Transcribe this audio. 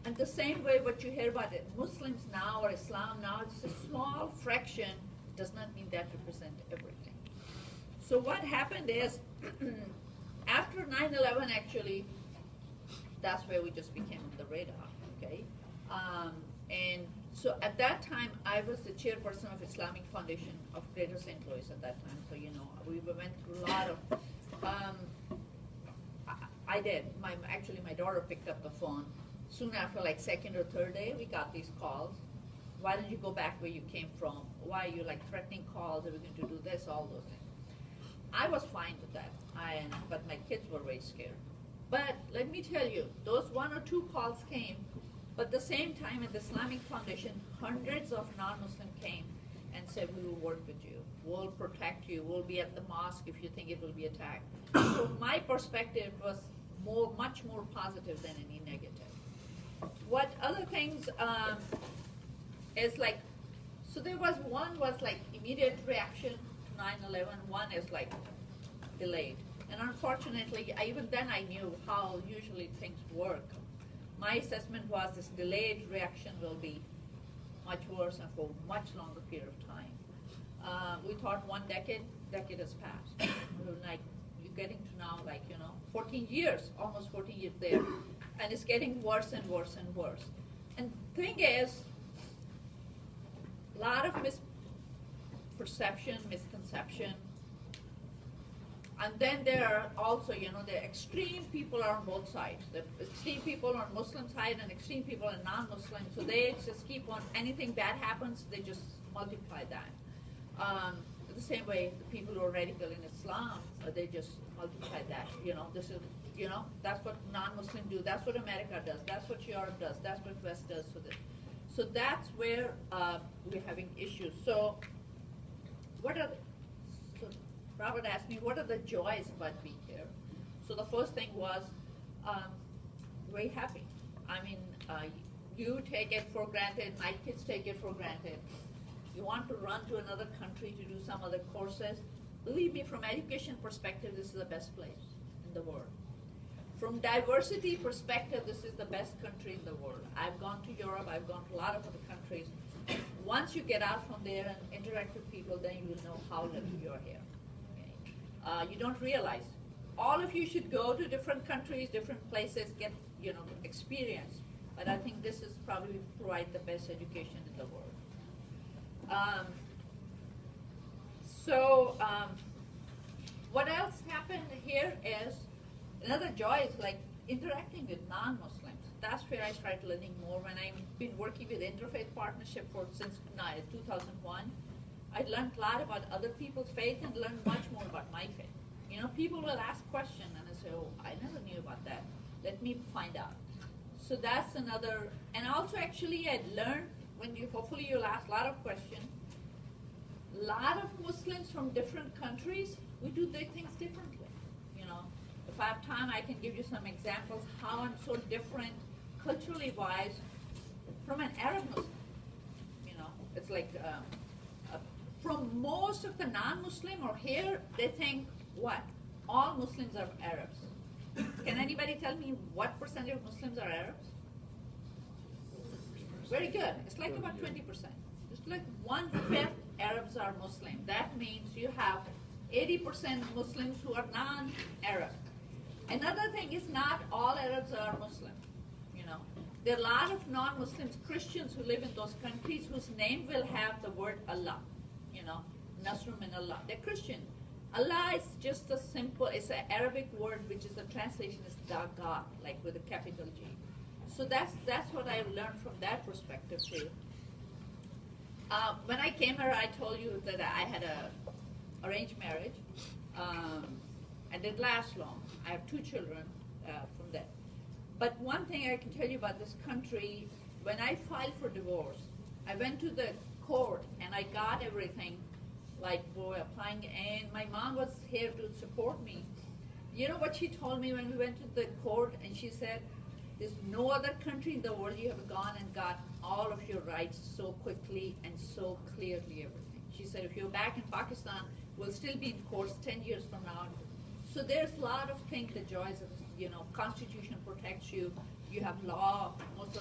And the same way what you hear about it, Muslims now or Islam now, it's a small fraction, does not mean that represent everything. So what happened is, after 9/11 actually, that's where we just became on the radar, okay? And so at that time, I was the chairperson of Islamic Foundation of Greater St. Louis at that time. So, you know, we went through a lot of, I did. Actually, my daughter picked up the phone. Soon after, like second or third day, we got these calls. Why don't you go back where you came from? Why are you like threatening calls? Are we going to do this? All those things. I was fine with that, but my kids were very scared. But let me tell you, those 1 or 2 calls came, but at the same time at the Islamic Foundation, hundreds of non-Muslims came and said, we will work with you, we'll protect you, we'll be at the mosque if you think it will be attacked. So my perspective was much more positive than any negative. What other things is like, so there was one was like immediate reaction to 9/11, one is like delayed. And unfortunately, even then I knew how usually things work. My assessment was this delayed reaction will be much worse and for a much longer period of time. We thought 1 decade has passed. Like, you're getting to now, like, 14 years, almost 14 years there. And it's getting worse and worse and worse. And the thing is, a lot of misperception, misconception. And then there are also, the extreme people are on both sides. The extreme people on Muslim side and extreme people on non-Muslim. So they just keep on, anything bad happens, they just multiply that. The same way the people who are radical in Islam, they just multiply that. This is, that's what non-Muslim do. That's what America does. That's what Europe does. That's what West does. So that's where we're having issues. So Robert asked me, what are the joys about being here? So the first thing was, very happy. I mean, you take it for granted, my kids take it for granted. You want to run to another country to do some other courses. Believe me, from education perspective, this is the best place in the world. From diversity perspective, this is the best country in the world. I've gone to Europe, I've gone to a lot of other countries. Once you get out from there and interact with people, then you will know how lucky you're here. You don't realize. All of you should go to different countries, different places, get experience. But I think this is probably provide the best education in the world. What else happened here is another joy is like interacting with non-Muslims. That's where I started learning more. When I've been working with Interfaith Partnership since 2001. I learned a lot about other people's faith and learned much more about my faith. People will ask questions and I say, oh, I never knew about that. Let me find out. So that's another, and also actually I learned, hopefully you'll ask a lot of questions, a lot of Muslims from different countries, we do their things differently. If I have time, I can give you some examples how I'm so different culturally wise from an Arab Muslim. It's like, from most of the non-Muslim or here, they think, what? All Muslims are Arabs. Can anybody tell me what percentage of Muslims are Arabs? Very good. It's like about 20%. It's like 1/5 Arabs are Muslim. That means you have 80% Muslims who are non-Arab. Another thing is not all Arabs are Muslim. There are a lot of non-Muslims, Christians who live in those countries whose name will have the word Allah. Nasrum min Allah. They're Christian. Allah is just a simple, it's an Arabic word which is the translation is Daga, like with a capital G. So that's what I've learned from that perspective too. When I came here, I told you that I had a arranged marriage. And it last long. I have 2 children from that. But one thing I can tell you about this country, when I filed for divorce, I went to the court and I got everything, like for applying, and my mom was here to support me. You know what she told me when we went to the court, and she said, there's no other country in the world you have gone and got all of your rights so quickly and so clearly everything. She said, if you're back in Pakistan, we'll still be in courts 10 years from now. So there's a lot of things, the joys of, Constitution protects you. You have law. Most